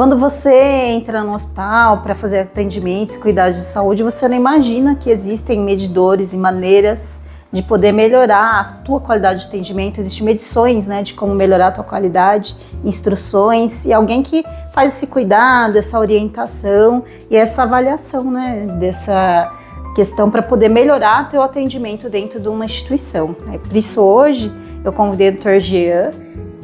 Quando você entra no hospital para fazer atendimentos, cuidados de saúde, você não imagina que existem medidores e maneiras de poder melhorar a tua qualidade de atendimento. Existem medições, né, de como melhorar a tua qualidade, instruções, e alguém que faz esse cuidado, essa orientação e essa avaliação, né, dessa questão para poder melhorar teu atendimento dentro de uma instituição. Por isso hoje eu convidei o Dr. Jean,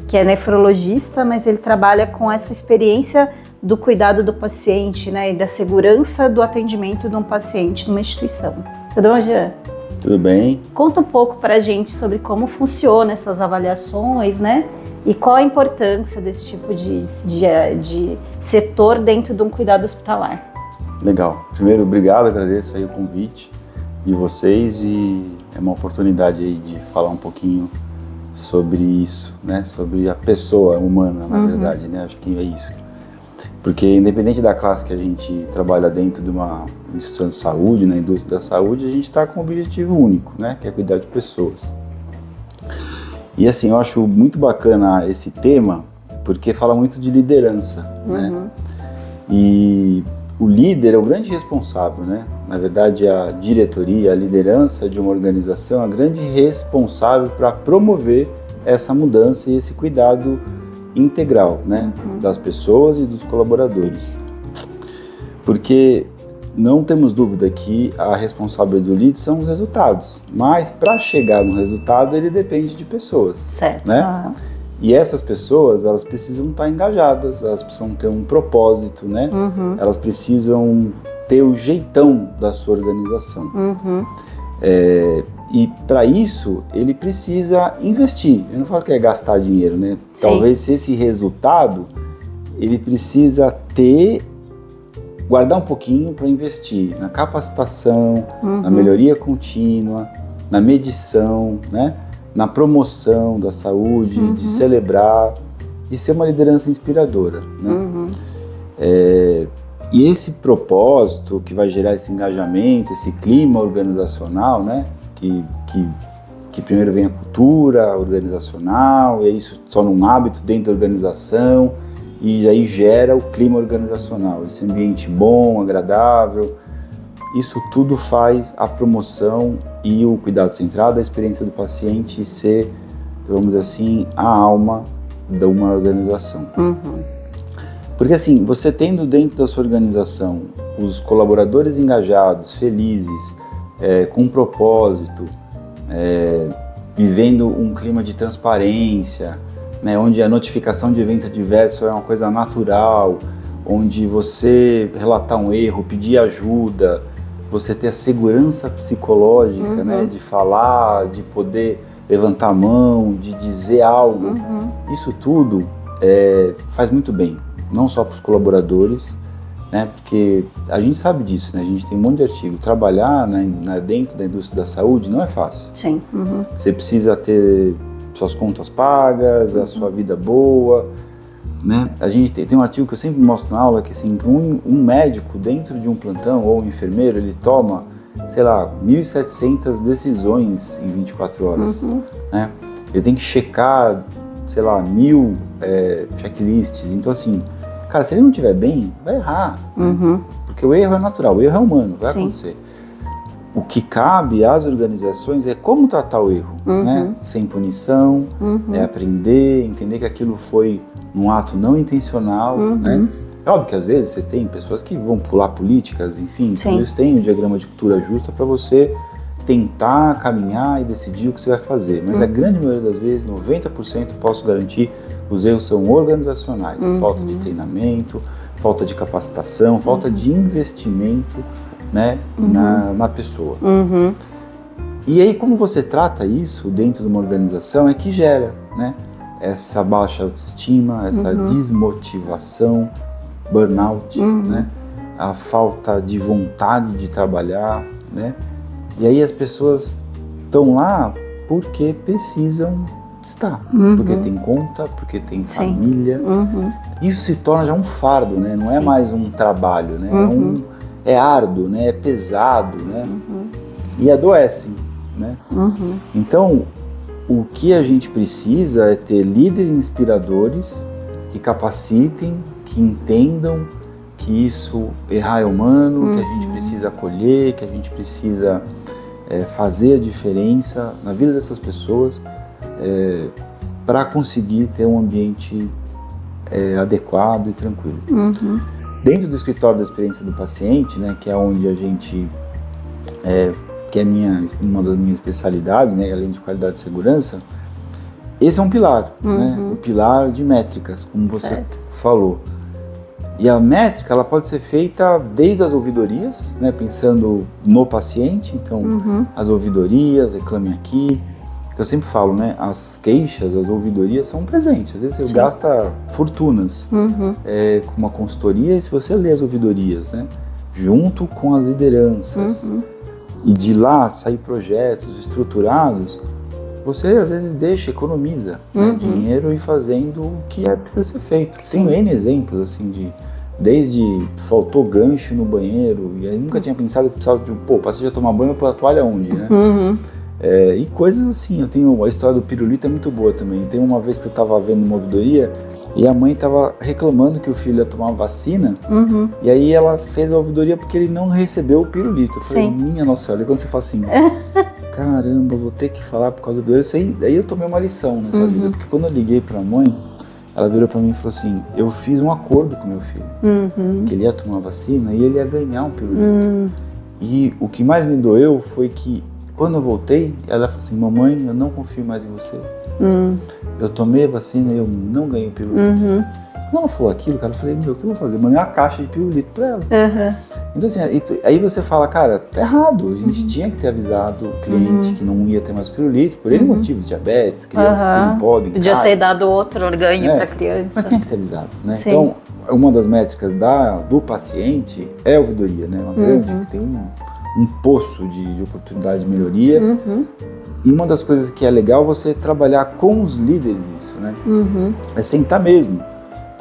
que é nefrologista, mas ele trabalha com essa experiência do cuidado do paciente, né, e da segurança do atendimento de um paciente numa instituição. Tudo bom, Jean? Tudo bem. Conta um pouco pra gente sobre como funciona essas avaliações, né, e qual a importância desse tipo de setor dentro de um cuidado hospitalar. Legal. Primeiro, obrigado, agradeço aí o convite de vocês e é uma oportunidade aí de falar um pouquinho sobre isso, né? Sobre a pessoa humana, na verdade, né? Acho que é isso. Porque independente da classe que a gente trabalha dentro de uma instituição de saúde, na indústria da saúde, a gente está com um objetivo único, né? Que é cuidar de pessoas. E assim, eu acho muito bacana esse tema, porque fala muito de liderança, né? E o líder é o grande responsável, né? Na verdade, a diretoria, a liderança de uma organização é a grande responsável para promover essa mudança e esse cuidado integral, né? Das pessoas e dos colaboradores. Porque não temos dúvida que a responsabilidade do líder são os resultados, mas para chegar no resultado ele depende de pessoas, certo, né? E essas pessoas, elas precisam estar engajadas, elas precisam ter um propósito, né? Elas precisam ter o jeitão da sua organização. E para isso, ele precisa investir. Eu não falo que é gastar dinheiro, né? Sim. Talvez esse resultado, ele precisa guardar um pouquinho para investir na capacitação, na melhoria contínua, na medição, né? Na promoção da saúde, de celebrar e ser uma liderança inspiradora, né? E esse propósito que vai gerar esse engajamento, esse clima organizacional, né? Que primeiro vem a cultura organizacional, e isso só num hábito dentro da organização, e aí gera o clima organizacional, esse ambiente bom, agradável. Isso tudo faz a promoção e o cuidado centrado da experiência do paciente ser, vamos dizer assim, a alma de uma organização. Porque assim, você tendo dentro da sua organização os colaboradores engajados, felizes, com um propósito, vivendo um clima de transparência, né, onde a notificação de evento adverso é uma coisa natural, onde você relatar um erro, pedir ajuda, você ter a segurança psicológica, né, de falar, de poder levantar a mão, de dizer algo. Isso tudo faz muito bem, não só para os colaboradores, né, porque a gente sabe disso, né, a gente tem um monte de artigo. Trabalhar, né, dentro da indústria da saúde não é fácil. Sim. Você precisa ter suas contas pagas, a sua vida boa, né? A gente tem um artigo que eu sempre mostro na aula que assim, um médico dentro de um plantão ou um enfermeiro, ele toma, sei lá, 1.700 decisões em 24 horas, né? Ele tem que checar, sei lá, 1.000 checklists. Então assim, cara, se ele não estiver bem, vai errar, né? Porque o erro é natural, o erro é humano, vai acontecer. O que cabe às organizações é como tratar o erro, né? Sem punição, aprender, entender que aquilo foi um ato não intencional, né? É óbvio que às vezes você tem pessoas que vão pular políticas, enfim, tudo isso tem um diagrama de cultura justa para você tentar caminhar e decidir o que você vai fazer. Mas a grande maioria das vezes, 90%, posso garantir, os erros são organizacionais. Falta de treinamento, falta de capacitação, falta de investimento, né, na pessoa. E aí, como você trata isso dentro de uma organização é que gera, né, essa baixa autoestima, essa desmotivação, burnout, né, a falta de vontade de trabalhar, né, e aí as pessoas estão lá porque precisam estar, porque tem conta, porque tem família. Isso se torna já um fardo, né, não é mais um trabalho, né, é árduo, né? É pesado, né? E adoecem, né? Então, o que a gente precisa é ter líderes inspiradores que capacitem, que entendam que isso, errar é humano, que a gente precisa acolher, que a gente precisa fazer a diferença na vida dessas pessoas para conseguir ter um ambiente adequado e tranquilo. Dentro do escritório da experiência do paciente, né, que é onde a gente, que é uma das minhas especialidades, né, além de qualidade e segurança, esse é um pilar, né, o pilar de métricas, como você falou. E a métrica, ela pode ser feita desde as ouvidorias, né, pensando no paciente, então as ouvidorias, reclame aqui. Eu sempre falo, né, as queixas, as ouvidorias são um presente. Às vezes você gasta fortunas com uma consultoria, e se você lê as ouvidorias, né, junto com as lideranças, e de lá sair projetos estruturados, você às vezes economiza dinheiro e fazendo o que precisa ser feito. Tem N exemplos, assim, desde faltou gancho no banheiro, e aí nunca tinha pensado que precisava de o paciente ia tomar banho, pôr a toalha onde, né? E coisas assim. Eu tenho a história do pirulito, é muito boa também. Tem uma vez que eu estava vendo uma ouvidoria e a mãe estava reclamando que o filho ia tomar vacina, e aí ela fez a ouvidoria porque ele não recebeu o pirulito. Eu falei, minha nossa, olha, quando você fala assim, caramba, vou ter que falar por causa do... Daí eu tomei uma lição nessa vida, porque quando eu liguei para a mãe, ela virou para mim e falou assim, eu fiz um acordo com meu filho, que ele ia tomar vacina e ele ia ganhar um pirulito. E o que mais me doeu foi que, quando eu voltei, ela falou assim, mamãe, eu não confio mais em você. Eu tomei a vacina e eu não ganhei o pirulito. Quando ela falou aquilo, cara, eu falei, meu, o que eu vou fazer? Mandei uma caixa de pirulito para ela. Então assim, aí você fala, cara, tá errado, a gente tinha que ter avisado o cliente que não ia ter mais pirulito, por N motivos, diabetes, crianças que não podem. Podia ter dado outro ganho para criança. Mas tinha que ter avisado, né? Então, uma das métricas do paciente é a ouvidoria, né? Uma grande, que tem um poço de oportunidade de melhoria. E uma das coisas que é legal você trabalhar com os líderes isso, né? É sentar mesmo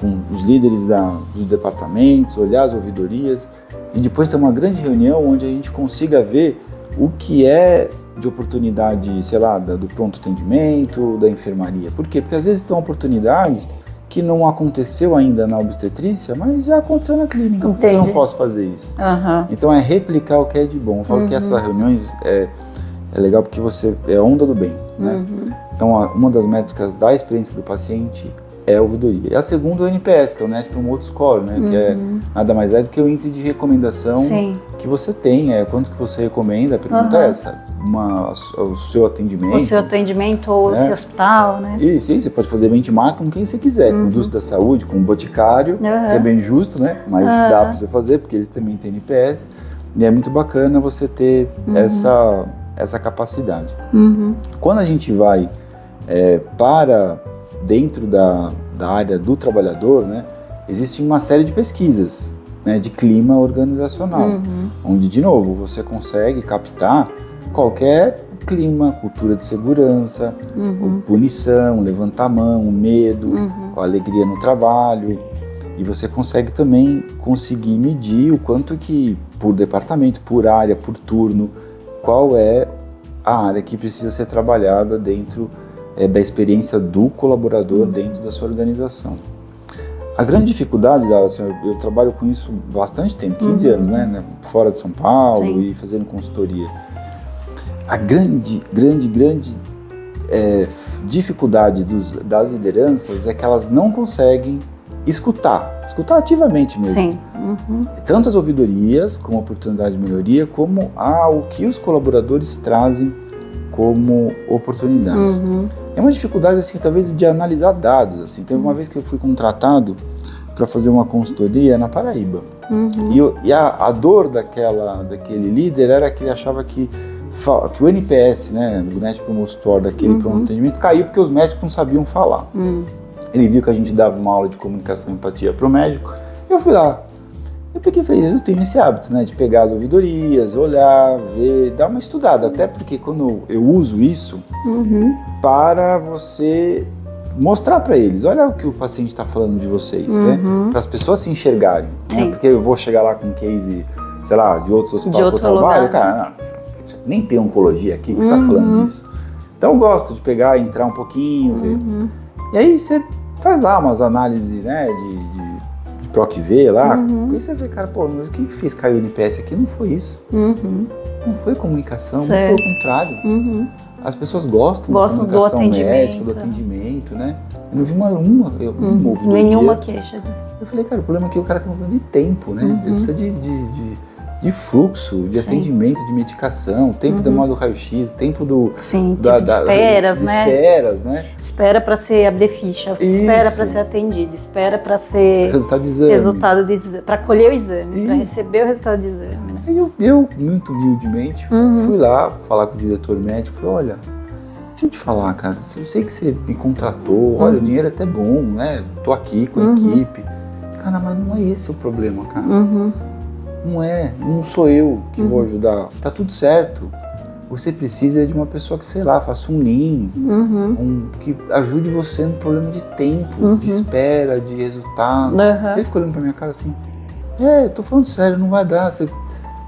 com os líderes dos departamentos, olhar as ouvidorias e depois ter uma grande reunião onde a gente consiga ver o que é de oportunidade, sei lá, do pronto atendimento, da enfermaria. Por quê? Porque às vezes são oportunidades que não aconteceu ainda na obstetrícia, mas já aconteceu na clínica. Por que eu não posso fazer isso? Então é replicar o que é de bom. Eu falo que essas reuniões é legal porque é a onda do bem, né? Então uma das métricas da experiência do paciente é a ouvidoria. E a segunda é o NPS, que é o Net Promoter Score, né? Que é nada mais do que o índice de recomendação que você tem. Quanto que você recomenda? A pergunta é essa. O seu atendimento. O seu atendimento ou o seu hospital, né? Isso, você pode fazer benchmark com quem você quiser. Com o indústria da saúde, com o Boticário, que é bem justo, né? Mas dá para você fazer, porque eles também têm NPS. E é muito bacana você ter essa capacidade. Quando a gente vai para dentro da área do trabalhador, né, existe uma série de pesquisas, né, de clima organizacional, onde, de novo, você consegue captar qualquer clima, cultura de segurança, punição, levantar a mão, medo, alegria no trabalho, e você consegue também conseguir medir o quanto que, por departamento, por área, por turno, qual é a área que precisa ser trabalhada dentro da experiência do colaborador dentro da sua organização. A grande dificuldade, assim, eu trabalho com isso bastante tempo, 15 anos, né, fora de São Paulo e fazendo consultoria. A grande dificuldade das lideranças é que elas não conseguem escutar ativamente mesmo. Tanto as ouvidorias como a oportunidade de melhoria, como o que os colaboradores trazem como oportunidades. É uma dificuldade, assim, talvez, de analisar dados. Assim. Teve uma vez que eu fui contratado para fazer uma consultoria na Paraíba. E a dor daquele líder era que ele achava que o NPS, né, do Net Promoter Score, daquele pronto atendimento, caiu porque os médicos não sabiam falar. Ele viu que a gente dava uma aula de comunicação e empatia para o médico. Eu fui lá. Eu peguei e falei, eu tenho esse hábito, né, de pegar as ouvidorias, olhar, ver, dar uma estudada. Até porque quando eu uso isso para você mostrar para eles, olha o que o paciente está falando de vocês, né? Para as pessoas se enxergarem. Né? Porque eu vou chegar lá com um case, sei lá, de outros hospitais que eu trabalho, cara, nem tem oncologia aqui que está falando disso. Então eu gosto de pegar, entrar um pouquinho, ver. E aí você faz lá umas análises, né, de PROC-V lá, aí você vê, cara, pô, mas quem fez cair o NPS aqui não foi isso. Não foi comunicação, muito pelo contrário. As pessoas gostam da comunicação médica, do atendimento, né? Eu não vi uma ouvidoria. Nenhuma queixa. Eu falei, cara, o problema é que o cara tem um problema de tempo, né? Ele precisa de fluxo, de atendimento, de medicação, tempo demora do raio-x, tempo do... Sim, de esperas, né? Esperas, né? Espera para ser abrir ficha, espera para ser atendido, espera para ser... Resultado de exame. Para colher o exame, para receber o resultado de exame, né? Aí eu muito humildemente, fui lá falar com o diretor médico, falei, olha, deixa eu te falar, cara, eu sei que você me contratou, olha, o dinheiro é até bom, né? Tô aqui com a equipe. Cara, mas não é esse o problema, cara. Não sou eu que vou ajudar. Tá tudo certo. Você precisa de uma pessoa que, sei lá, faça um lean, que ajude você no problema de tempo, de espera, de resultado. Ele ficou olhando pra minha cara assim, tô falando sério, não vai dar.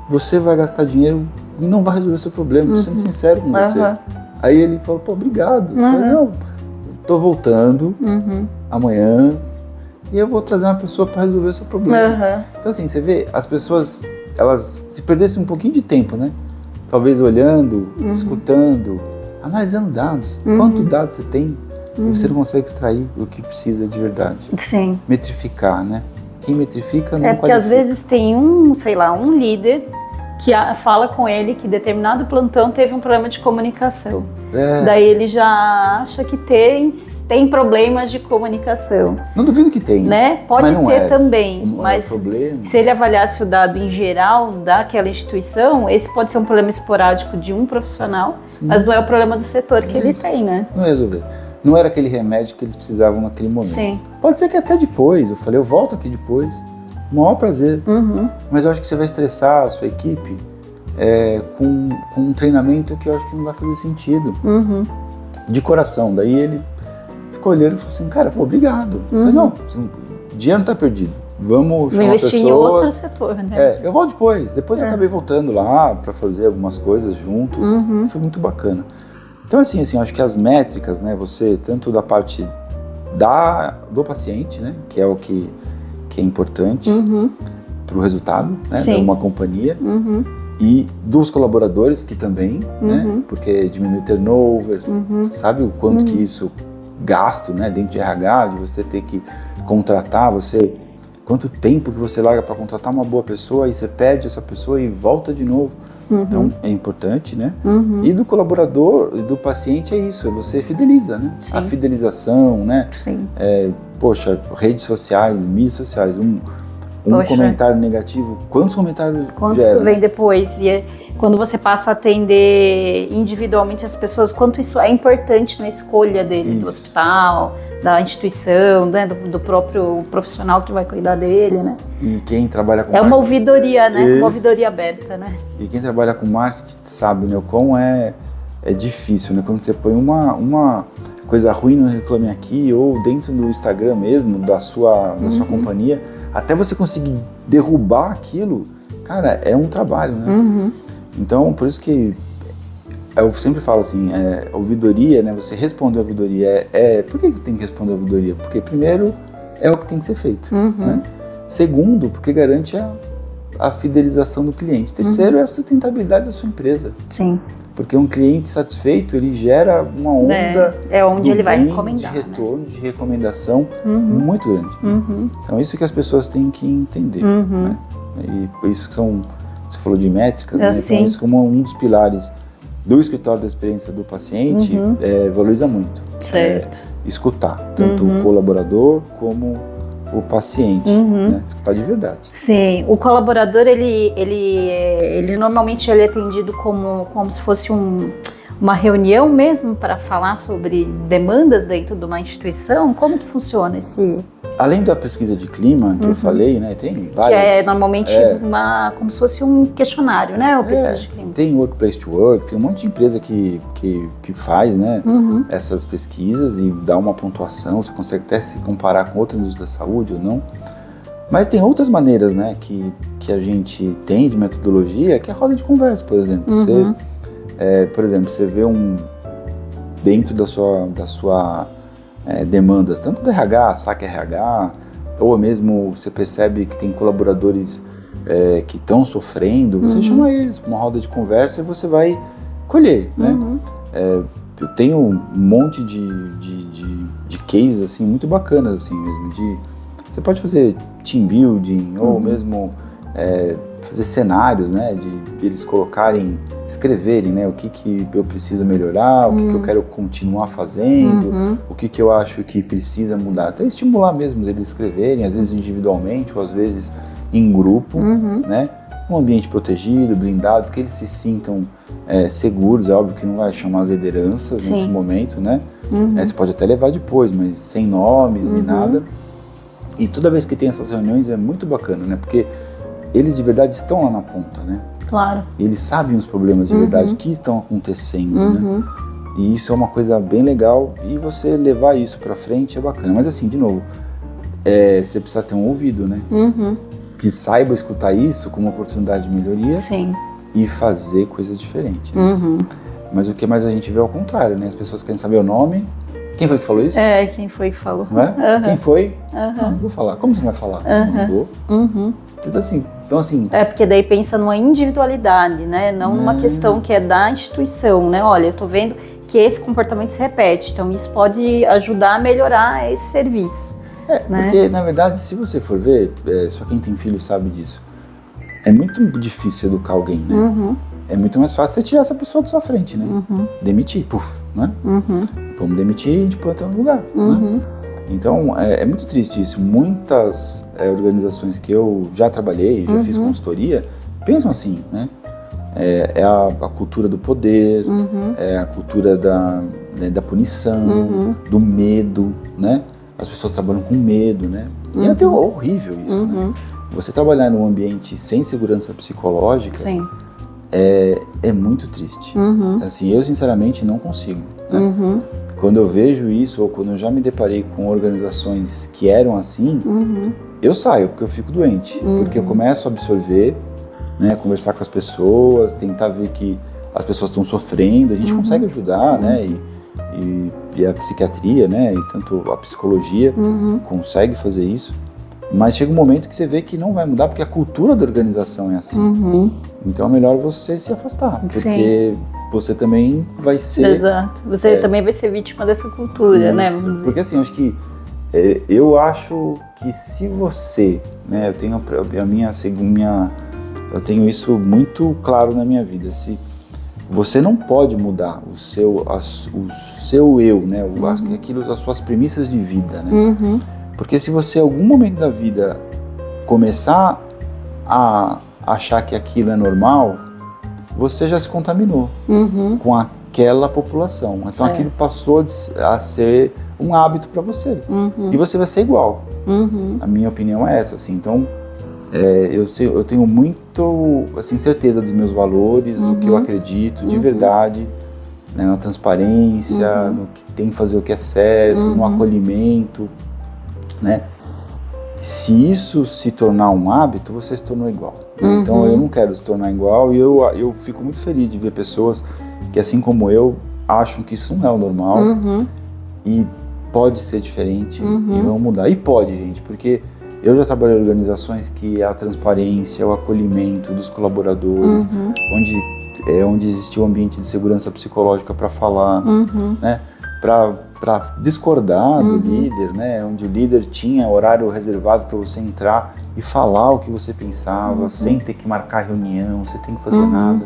Você vai gastar dinheiro e não vai resolver o seu problema, tô sendo sincero com você. Aí ele falou, pô, obrigado. Eu falei, não, tô voltando amanhã, e eu vou trazer uma pessoa para resolver o seu problema. Então assim, você vê, as pessoas, elas se perdessem um pouquinho de tempo, né? Talvez olhando, escutando, analisando dados. Quantos dados você tem e você não consegue extrair o que precisa de verdade? Sim. Metrificar, né? Quem metrifica não porque às vezes tem um líder que fala com ele que determinado plantão teve um problema de comunicação. Daí ele já acha que tem problemas de comunicação. Não duvido que tem. Né? Pode ter também, mas problema. Se ele avaliasse o dado em geral daquela instituição, esse pode ser um problema esporádico de um profissional, mas não é o problema do setor que ele tem, né? Não resolver. Não era aquele remédio que eles precisavam naquele momento. Sim. Pode ser que até depois, eu falei, eu volto aqui depois. O maior prazer. Mas eu acho que você vai estressar a sua equipe com um treinamento que eu acho que não vai fazer sentido. De coração. Daí ele ficou olhando e falou assim, cara, pô, obrigado. Eu falei, não, o dinheiro não tá perdido. Vamos chamar pessoas. Investir em outro setor, né? Eu volto depois. Depois eu acabei voltando lá para fazer algumas coisas junto. Foi muito bacana. Então assim, acho que as métricas, né, você, tanto da parte do paciente, né, que é o que é importante para o resultado, né, de uma companhia, e dos colaboradores, que também, né, porque diminui turnover, você sabe o quanto que isso gasto, né, dentro de RH, de você ter que contratar, quanto tempo que você larga para contratar uma boa pessoa e você perde essa pessoa e volta de novo. Então é importante, né? E do colaborador e do paciente é isso, você fideliza, né? A fidelização, né? Poxa, redes sociais, mídias sociais, um comentário negativo, quantos comentários geram? Vem depois? E quando você passa a atender individualmente as pessoas, quanto isso é importante na escolha dele, do hospital, da instituição, né, do próprio profissional que vai cuidar dele, né? E quem trabalha com uma ouvidoria, né? Uma ouvidoria aberta, né? E quem trabalha com marketing sabe, né, o quão é difícil, né? Quando você põe uma coisa ruim no Reclame Aqui ou dentro do Instagram mesmo, da sua companhia, até você conseguir derrubar aquilo, cara, é um trabalho, né? Então, por isso que eu sempre falo assim, ouvidoria, né? Você responder a ouvidoria por que tem que responder a ouvidoria? Porque primeiro é o que tem que ser feito, né? Segundo, porque garante a fidelização do cliente. Terceiro é a sustentabilidade da sua empresa. Sim. Porque um cliente satisfeito, ele gera uma onda onde ele vai recomendar, de retorno, de recomendação muito grande. Então, isso que as pessoas têm que entender. Né? E por isso que você falou de métricas, né? Então, isso como um dos pilares do escritório da experiência do paciente, valoriza muito. Certo. Escutar, tanto o colaborador como o paciente, né? Escutar de verdade. Sim, o colaborador, ele normalmente ele é atendido como se fosse uma reunião mesmo para falar sobre demandas dentro de uma instituição. Como que funciona esse... Além da pesquisa de clima que eu falei, né, tem várias... Que é normalmente como se fosse um questionário, né, o pesquisa de clima. Tem Workplace to Work, tem um monte de empresa que faz, né, essas pesquisas e dá uma pontuação, você consegue até se comparar com outra indústria da saúde ou não. Mas tem outras maneiras, né, que a gente tem de metodologia, que é a roda de conversa, por exemplo. Por exemplo, você vê dentro da sua demandas, tanto do RH, saque RH, ou mesmo você percebe que tem colaboradores que estão sofrendo, você chama eles para uma roda de conversa e você vai colher, né? Eu tenho um monte de cases assim, muito bacanas assim mesmo, você pode fazer team building ou mesmo fazer cenários, né, de eles escreverem, né, o que eu preciso melhorar, o que eu quero continuar fazendo, o que eu acho que precisa mudar. Até estimular mesmo eles escreverem, às vezes individualmente ou às vezes em grupo, né, um ambiente protegido, blindado, que eles se sintam seguros. É óbvio que não vai chamar as lideranças nesse momento, né, você pode até levar depois, mas sem nomes e nada. E toda vez que tem essas reuniões é muito bacana, né, porque eles de verdade estão lá na ponta, né? Claro. Eles sabem os problemas de verdade que estão acontecendo, né? E isso é uma coisa bem legal e você levar isso pra frente é bacana. Mas assim, de novo, você precisa ter um ouvido, né? Que saiba escutar isso como uma oportunidade de melhoria. Sim. E fazer coisa diferente. Né? Mas o que mais a gente vê é o contrário, né? As pessoas querem saber o nome. Quem foi que falou isso? Quem foi que falou? Não é? Quem foi? Não vou falar. Como você não vai falar? Não vou. Então assim... porque daí pensa numa individualidade, né? Não numa questão que é da instituição, né? Olha, eu tô vendo que esse comportamento se repete, então isso pode ajudar a melhorar esse serviço. Né? Porque na verdade, se você for ver, só quem tem filho sabe disso, é muito difícil educar alguém, né? É muito mais fácil você tirar essa pessoa da sua frente, né? Demitir, né? Vamos demitir e a gente põe em outro lugar, né? Então, é muito triste isso. Muitas organizações que eu já trabalhei, já fiz consultoria, pensam assim, né? É a cultura do poder, é a cultura da punição, do medo, né? As pessoas trabalham com medo, né? E é até horrível isso, né? Você trabalhar num ambiente sem segurança psicológica é muito triste. Assim, eu sinceramente não consigo, né? Quando eu vejo isso, ou quando eu já me deparei com organizações que eram assim, eu saio, porque eu fico doente. Porque eu começo a absorver, né, conversar com as pessoas, tentar ver que as pessoas estão sofrendo, a gente consegue ajudar, né, e a psiquiatria, né, e tanto a psicologia consegue fazer isso. Mas chega um momento que você vê que não vai mudar, porque a cultura da organização é assim. Então é melhor você se afastar, porque você também vai ser... Exato, você também vai ser vítima dessa cultura, né? Porque assim, eu acho que se você, né, eu tenho isso muito claro na minha vida, se você não pode mudar o seu eu, né, as suas premissas de vida, né? Porque se você, em algum momento da vida, começar a achar que aquilo é normal, você já se contaminou com aquela população. Então aquilo passou a ser um hábito para você. E você vai ser igual. A minha opinião é essa. Assim. Então, eu tenho muito assim, certeza dos meus valores, do que eu acredito de verdade, né, na transparência, no que tem que fazer o que é certo, no acolhimento. Né? Se isso se tornar um hábito, você se tornou igual. Então eu não quero se tornar igual e eu fico muito feliz de ver pessoas que, assim como eu, acham que isso não é o normal e pode ser diferente e vão mudar. E pode, gente, porque eu já trabalhei em organizações que a transparência, o acolhimento dos colaboradores, onde existia um ambiente de segurança psicológica para falar, né? Para discordar do líder, né? Onde o líder tinha horário reservado para você entrar e falar o que você pensava, sem ter que marcar reunião, sem ter que fazer nada.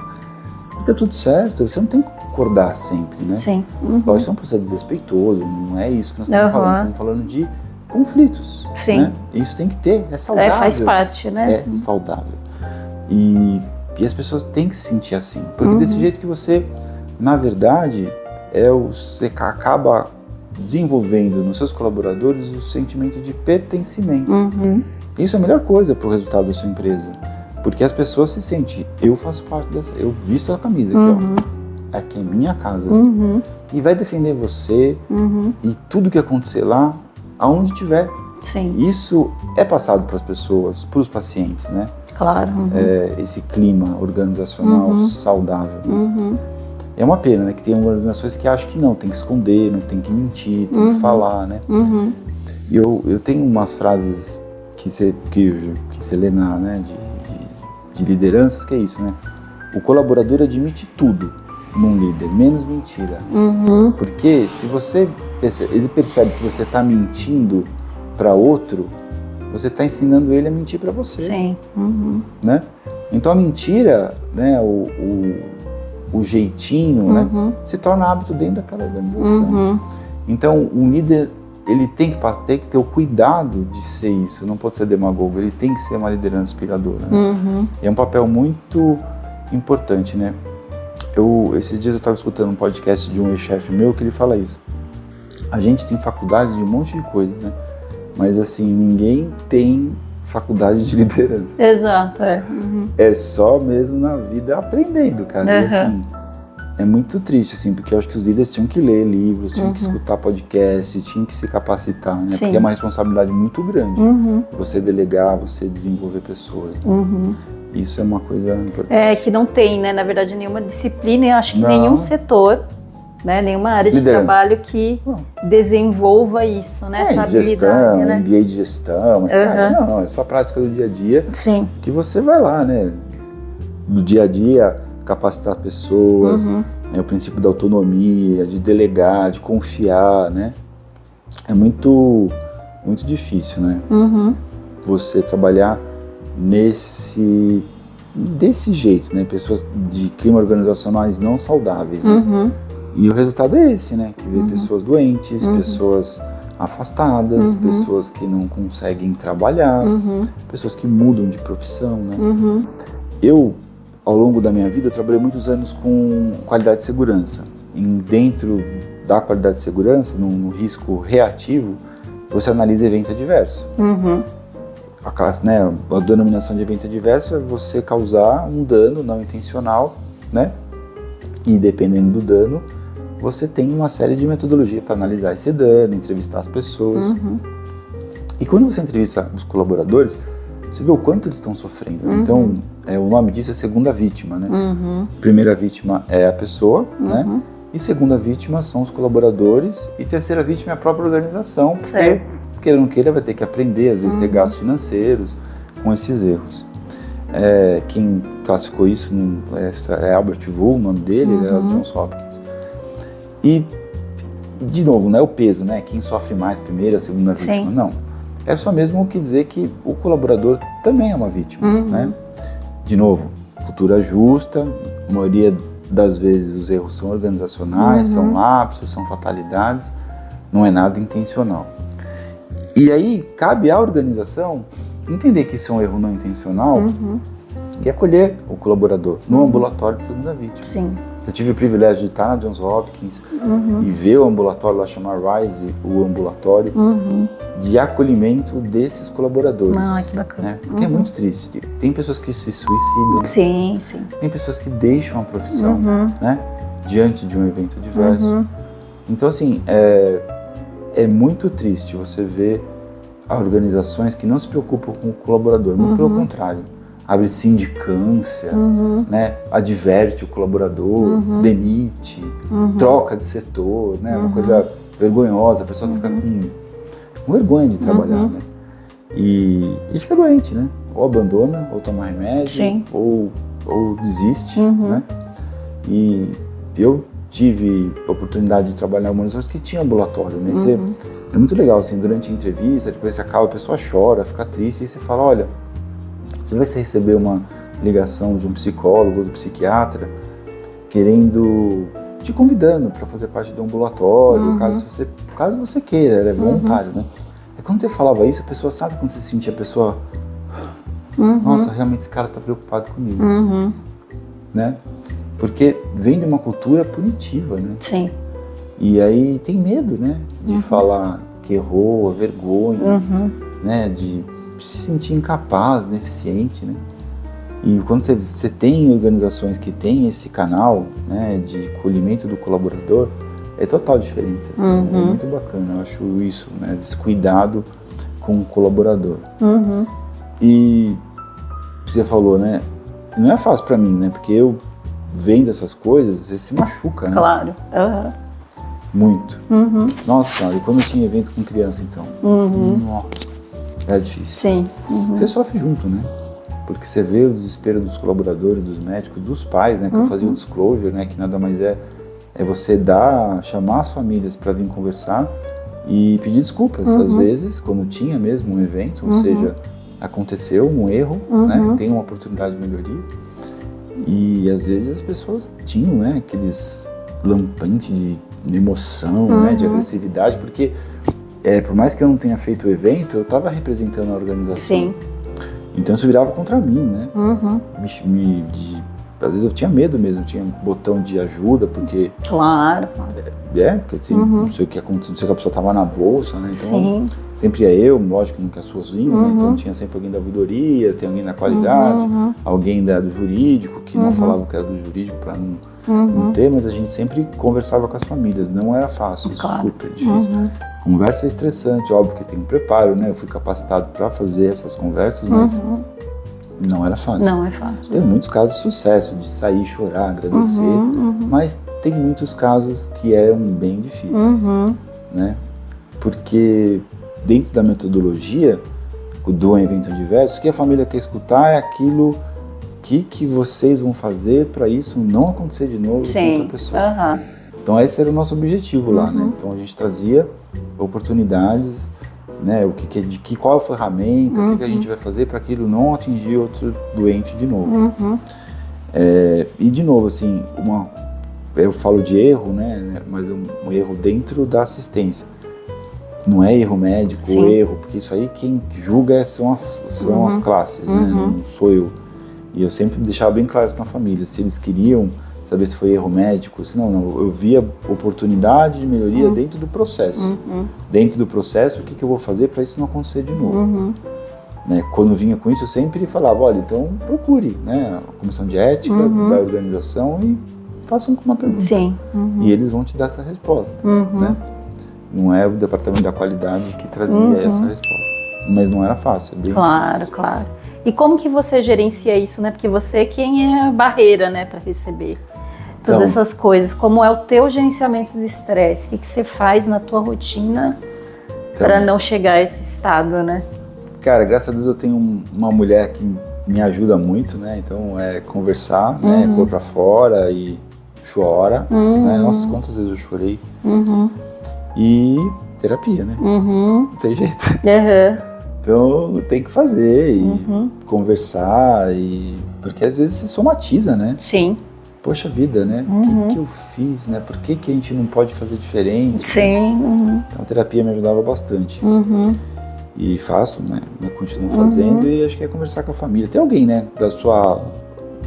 Fica tudo certo, você não tem que concordar sempre, né? Sim. Lógico, não pode ser desrespeitoso, não é isso que nós estamos falando, estamos falando de conflitos. Sim. Né? Isso tem que ter, é saudável. Faz parte, né? É saudável. E as pessoas têm que se sentir assim, porque desse jeito que você, na verdade, você acaba desenvolvendo nos seus colaboradores o sentimento de pertencimento. Isso é a melhor coisa para o resultado da sua empresa, porque as pessoas se sentem, eu faço parte dessa, eu visto a camisa aqui, ó, aqui é minha casa, e vai defender você e tudo que acontecer lá, aonde tiver. Sim. Isso é passado para as pessoas, para os pacientes, né? Claro. Esse clima organizacional saudável. É uma pena, né, que tem organizações que acham que não, tem que esconder, não tem que mentir, tem que falar, né? E eu tenho umas frases que você lê né, de lideranças, que é isso, né? O colaborador admite tudo num líder, menos mentira. Porque se ele percebe que você está mentindo para outro, você está ensinando ele a mentir para você. Sim. Né? Então a mentira, né, o jeitinho, né, se torna hábito dentro daquela organização. Então um líder, ele tem que ter o cuidado de ser isso, não pode ser demagogo, ele tem que ser uma liderança inspiradora. Né? É um papel muito importante, né? Esses dias eu estava escutando um podcast de um ex-chefe meu que ele fala isso. A gente tem faculdade de um monte de coisa, né? Mas assim, ninguém tem faculdade de liderança. Exato, É só mesmo na vida aprendendo, cara. E assim, é muito triste, assim, porque eu acho que os líderes tinham que ler livros, tinham que escutar podcast, tinham que se capacitar, né? Sim. Porque é uma responsabilidade muito grande. Você delegar, você desenvolver pessoas. Né? Isso é uma coisa importante. É, que não tem, né, na verdade, nenhuma disciplina, eu acho que nenhum setor, né, nenhuma área de trabalho que desenvolva isso, né, essa habilidade, gestão, né? MBA de gestão, mas cara, não, é só a prática do dia a dia. Sim. Que você vai lá, né, no dia a dia, capacitar pessoas, né, o princípio da autonomia, de delegar, de confiar, né, é muito difícil, né, você trabalhar desse jeito, né? Pessoas de clima organizacionais não saudáveis, né? E o resultado é esse, né? Que vê pessoas doentes, pessoas afastadas, pessoas que não conseguem trabalhar, pessoas que mudam de profissão, né? Eu, ao longo da minha vida, trabalhei muitos anos com qualidade de segurança. Dentro da qualidade de segurança, no risco reativo, você analisa eventos adversos. A denominação de evento adverso é você causar um dano não intencional, né? E dependendo do dano, você tem uma série de metodologias para analisar esse dano, entrevistar as pessoas. E quando você entrevista os colaboradores, você vê o quanto eles estão sofrendo. Então, o nome disso é segunda vítima, né? Primeira vítima é a pessoa, né? E segunda vítima são os colaboradores e terceira vítima é a própria organização, porque queira ou não queira, vai ter que aprender, às vezes ter gastos financeiros com esses erros. Quem classificou isso é Albert Wu, o nome dele, ele é o Johns Hopkins. E, de novo, não é o peso, né? Quem sofre mais, primeira, segunda vítima, não. É só mesmo que dizer que o colaborador também é uma vítima, né? De novo, cultura justa, a maioria das vezes os erros são organizacionais, são lapsos, são fatalidades, não é nada intencional. E aí, cabe à organização entender que isso é um erro não intencional e acolher o colaborador no ambulatório de segunda vítima. Sim. Eu tive o privilégio de estar na Johns Hopkins e ver o ambulatório lá, chamar RISE, o ambulatório de acolhimento desses colaboradores. Ah, que bacana. Né? Porque é muito triste. Tem pessoas que se suicidam. Sim. Tem pessoas que deixam a profissão, né? Diante de um evento adverso. Então, assim, é muito triste você ver organizações que não se preocupam com o colaborador, muito pelo contrário. Abre sindicância, né? Adverte o colaborador, demite, troca de setor, né? Uma coisa vergonhosa, a pessoa fica com vergonha de trabalhar, né? E fica doente, né? Ou abandona, ou toma remédio, ou desiste, né? E eu tive a oportunidade de trabalhar em organizações que tinha ambulatório, né? É muito legal, assim, durante a entrevista, depois você acaba, a pessoa chora, fica triste, e você fala, olha, você vai receber uma ligação de um psicólogo ou do psiquiatra te convidando para fazer parte do ambulatório, caso você queira, é voluntário, né? É quando você falava isso, a pessoa sabe quando você sentia a pessoa, nossa, realmente esse cara está preocupado comigo, né? Porque vem de uma cultura punitiva, né? Sim. E aí tem medo, né? De falar que errou, a vergonha, né? De se sentir incapaz, deficiente, né? E quando você tem organizações que têm esse canal, né, de acolhimento do colaborador, é total diferença. Assim, é muito bacana, eu acho isso, né? Esse cuidado com o colaborador. E você falou, né? Não é fácil para mim, né? Porque eu vendo essas coisas, você se machuca, né? Claro. Muito. Nossa, e quando eu tinha evento com criança, então? Nossa. É difícil. Sim. Uhum. Você sofre junto, né? Porque você vê o desespero dos colaboradores, dos médicos, dos pais, né? Que eu fazia o disclosure, né? Que nada mais é você chamar as famílias para vir conversar e pedir desculpas. Às vezes, quando tinha mesmo um evento, ou seja, aconteceu um erro, né? Tem uma oportunidade de melhoria. E às vezes as pessoas tinham, né? Aqueles lampantes de emoção, né? De agressividade, porque por mais que eu não tenha feito o evento, eu estava representando a organização. Sim. Então isso virava contra mim, né? Às vezes eu tinha medo mesmo, eu tinha botão de ajuda, porque... Claro. Porque assim, não sei o que aconteceu, não sei que a pessoa estava na bolsa, né? Então Sim. sempre ia eu, lógico, nunca sozinho, né? Então tinha sempre alguém da ouvidoria, tem alguém da qualidade, alguém do jurídico, que não falava que era do jurídico para não ter, mas a gente sempre conversava com as famílias, não era fácil, super difícil. Conversa é estressante, óbvio que tem um preparo, né? Eu fui capacitado para fazer essas conversas, mas não era fácil. Não é fácil. Tem muitos casos de sucesso, de sair, chorar, agradecer, mas tem muitos casos que eram bem difíceis, né? Porque dentro da metodologia do evento diverso, o que a família quer escutar é aquilo que vocês vão fazer para isso não acontecer de novo com outra pessoa. Então esse era o nosso objetivo lá, né? Então a gente trazia oportunidades, né? Qual é a ferramenta, o que a gente vai fazer para aquilo não atingir outro doente de novo. E de novo, assim, eu falo de erro, né? Mas um erro dentro da assistência. Não é erro médico ou erro, porque isso aí quem julga são as classes, né? Não sou eu. E eu sempre deixava bem claro isso na família, se eles queriam saber se foi erro médico, se não, eu via oportunidade de melhoria dentro do processo. Dentro do processo, o que eu vou fazer para isso não acontecer de novo? Né? Quando vinha com isso, eu sempre falava, olha, então procure, né, a comissão de ética da organização e façam uma pergunta. E eles vão te dar essa resposta. Né? Não é o departamento da qualidade que trazia essa resposta. Mas não era fácil, é bem difícil. Claro. E como que você gerencia isso, né? Porque você é quem é a barreira, né, para receber todas essas coisas. Como é o teu gerenciamento do estresse? O que você faz na tua rotina para não chegar a esse estado, né? Cara, graças a Deus eu tenho uma mulher que me ajuda muito, né? Então é conversar, né? Pôr pra fora e chora, né? Nossa, quantas vezes eu chorei. E terapia, né? Não tem jeito. Então tem que fazer e conversar, porque às vezes você somatiza, né? Sim. Poxa vida, né? O que eu fiz, né? Por que a gente não pode fazer diferente? Sim. Então a terapia me ajudava bastante. E faço, né? Eu continuo fazendo e acho que é conversar com a família. Tem alguém, né? Da sua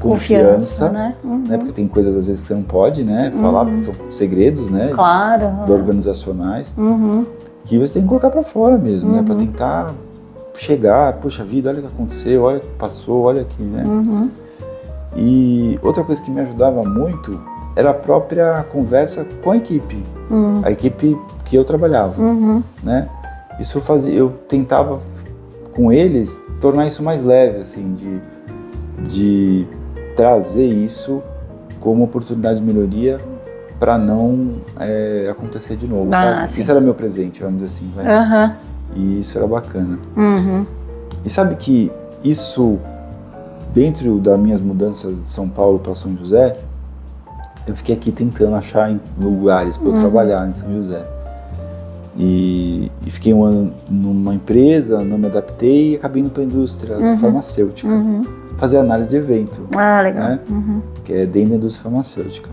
confiança, né? Porque tem coisas às vezes que você não pode, né? Falar, porque são segredos, né? Claro. Organizacionais. Que você tem que colocar pra fora mesmo, né? Pra tentar chegar, poxa vida, olha o que aconteceu, olha o que passou, olha aqui, né? E outra coisa que me ajudava muito era a própria conversa com a equipe que eu trabalhava, né? Isso eu tentava com eles tornar isso mais leve, assim, de trazer isso como oportunidade de melhoria para não acontecer de novo, sabe? Isso era meu presente, vamos dizer assim, né? E isso era bacana. E sabe que isso, dentro das minhas mudanças de São Paulo para São José, eu fiquei aqui tentando achar lugares para eu trabalhar em São José. E fiquei um ano numa empresa, não me adaptei e acabei indo para a indústria farmacêutica. Fazer análise de evento. Legal. Né? Que é dentro da indústria farmacêutica.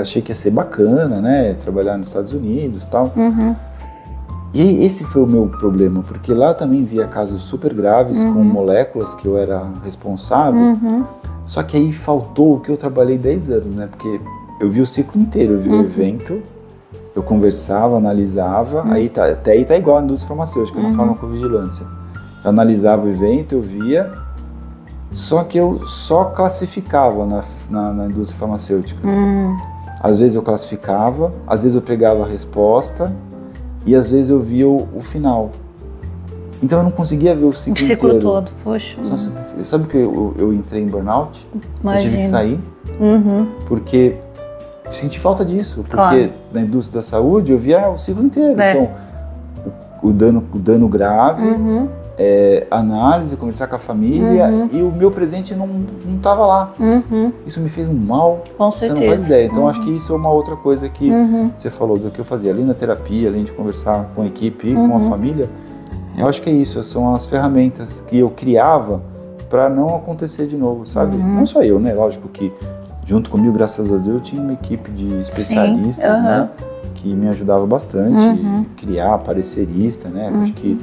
Achei que ia ser bacana, né? Trabalhar nos Estados Unidos e tal. E esse foi o meu problema, porque lá eu também via casos super graves com moléculas que eu era responsável, só que aí faltou o que eu trabalhei 10 anos, né? Porque eu vi o ciclo inteiro, eu vi o evento, eu conversava, analisava, até aí tá igual a indústria farmacêutica, na farmacovigilância. Eu analisava o evento, eu via, só que eu só classificava na indústria farmacêutica. Às vezes eu classificava, às vezes eu pegava a resposta, e às vezes eu via o final. Então eu não conseguia ver o ciclo inteiro. O ciclo todo, poxa. Sabe que eu entrei em burnout? Imagina. Eu tive que sair, porque senti falta disso. Porque na indústria da saúde eu via o ciclo inteiro. Então, o dano grave, análise, conversar com a família, e o meu presente não estava lá. Isso me fez um mal. Com certeza. Você não faz ideia. Então acho que isso é uma outra coisa que você falou do que eu fazia. Além da terapia, além de conversar com a equipe e com a família, eu acho que é isso. São as ferramentas que eu criava para não acontecer de novo, sabe? Não só eu, né? Lógico que junto comigo, graças a Deus, eu tinha uma equipe de especialistas, né? Que me ajudava bastante, criar parecerista, né? Acho que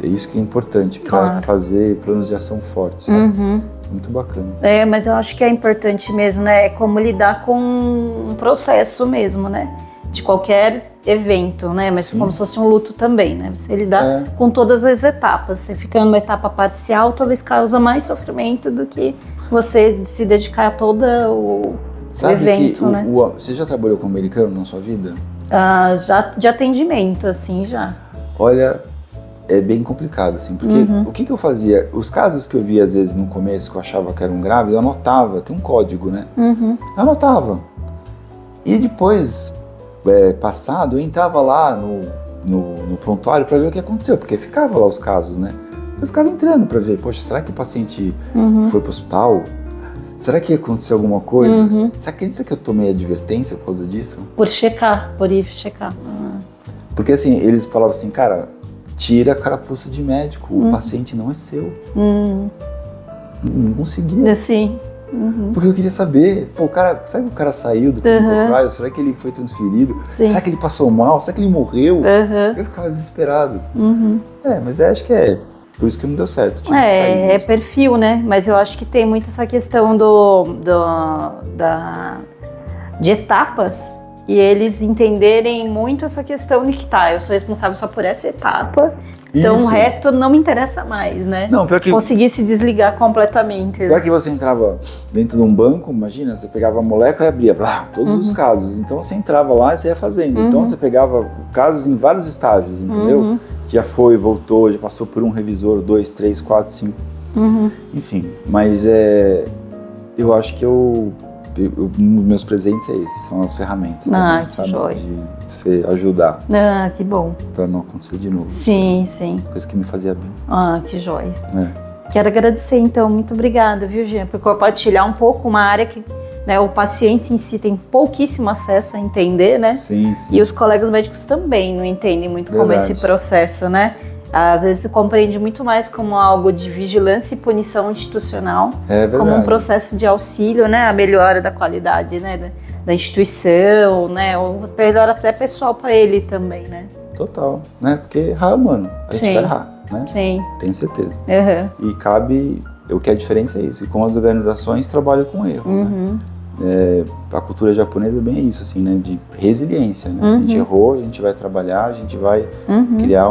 é isso que é importante para fazer planos de ação fortes, sabe? Muito bacana. Mas eu acho que é importante mesmo, né? É como lidar com um processo mesmo, né? De qualquer evento, né? Mas como se fosse um luto também, né? Você lidar com todas as etapas. Você ficando numa etapa parcial, talvez causa mais sofrimento do que você se dedicar a todo o evento, que né? Você já trabalhou com americano na sua vida? Já de atendimento, assim, já. Olha, é bem complicado, assim, porque o que eu fazia? Os casos que eu via, às vezes, no começo, que eu achava que eram graves, eu anotava, tem um código, né? Eu anotava. E depois, passado, eu entrava lá no prontuário para ver o que aconteceu, porque ficava lá os casos, né? Eu ficava entrando para ver, poxa, será que o paciente foi para o hospital? Será que aconteceu alguma coisa? Você acredita que eu tomei advertência por causa disso? Por ir checar. Porque assim, eles falavam assim, cara, tira a carapuça de médico, o paciente não é seu. Não conseguia. Sim. Porque eu queria saber, pô, será que o cara saiu do clinical trial? Será que ele foi transferido? Sim. Será que ele passou mal? Será que ele morreu? Eu ficava desesperado. Mas acho que é por isso que não deu certo. É perfil, né? Mas eu acho que tem muito essa questão de etapas e eles entenderem muito essa questão de que eu sou responsável só por essa etapa. Então o resto não me interessa mais, né? Não, pior que... Conseguir se desligar completamente. Pior que você entrava dentro de um banco, imagina, você pegava a molécula e abria todos os casos. Então você entrava lá e você ia fazendo. Então você pegava casos em vários estágios, entendeu? Já foi, voltou, já passou por um revisor, 2, 3, 4, 5. Enfim, mas eu acho que meus presentes é esses, são as ferramentas também, sabe? Joia. De você ajudar. Que bom. Pra não acontecer de novo. Sim. Coisa que me fazia bem. Que joia. Quero agradecer, então, muito obrigada, viu, Jean, por compartilhar um pouco uma área que, né, o paciente em si tem pouquíssimo acesso a entender, né? Sim. E os colegas médicos também não entendem muito como esse processo, né? Às vezes se compreende muito mais como algo de vigilância e punição institucional, como um processo de auxílio, né, a melhora da qualidade, né, da instituição, né, ou melhora até pessoal para ele também, né? Total, né? Porque errar é humano, a gente vai errar, né? Sim. Tenho certeza. E cabe, o que a diferença é isso, e como as organizações trabalham com erro, né? A cultura japonesa é bem isso, assim, né? De resiliência, né? A gente errou, a gente vai trabalhar, a gente vai criar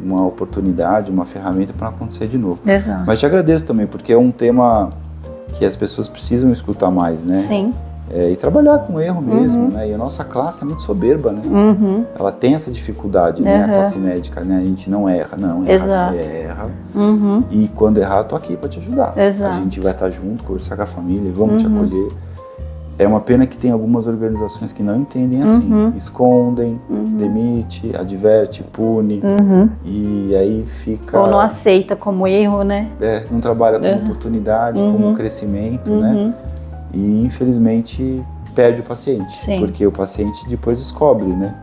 uma oportunidade, uma ferramenta para não acontecer de novo. Exato. Mas te agradeço também, porque é um tema que as pessoas precisam escutar mais, né? Sim. E trabalhar com erro mesmo, né? E a nossa classe é muito soberba, né? Ela tem essa dificuldade, né? A classe médica, né? A gente não erra, erra. E quando errar, eu tô aqui para te ajudar. Exato. A gente vai estar junto, conversar com a família, vamos te acolher. É uma pena que tem algumas organizações que não entendem assim. Escondem, demite, adverte, pune. E aí fica... Ou não aceita como erro, né? Não trabalha como oportunidade, como crescimento, né? E infelizmente perde o paciente. Sim. Porque o paciente depois descobre, né?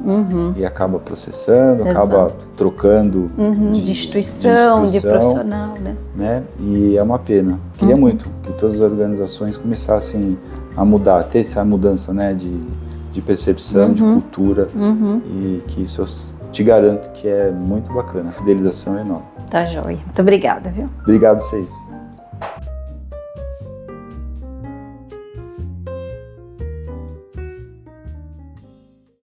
E acaba processando, acaba trocando de instituição, de profissional, né? E é uma pena. Queria muito que todas as organizações começassem a mudar, ter essa mudança, né, de percepção, de cultura, e que isso eu te garanto que é muito bacana, a fidelização é enorme. Tá joia. Muito obrigada, viu? Obrigado a vocês.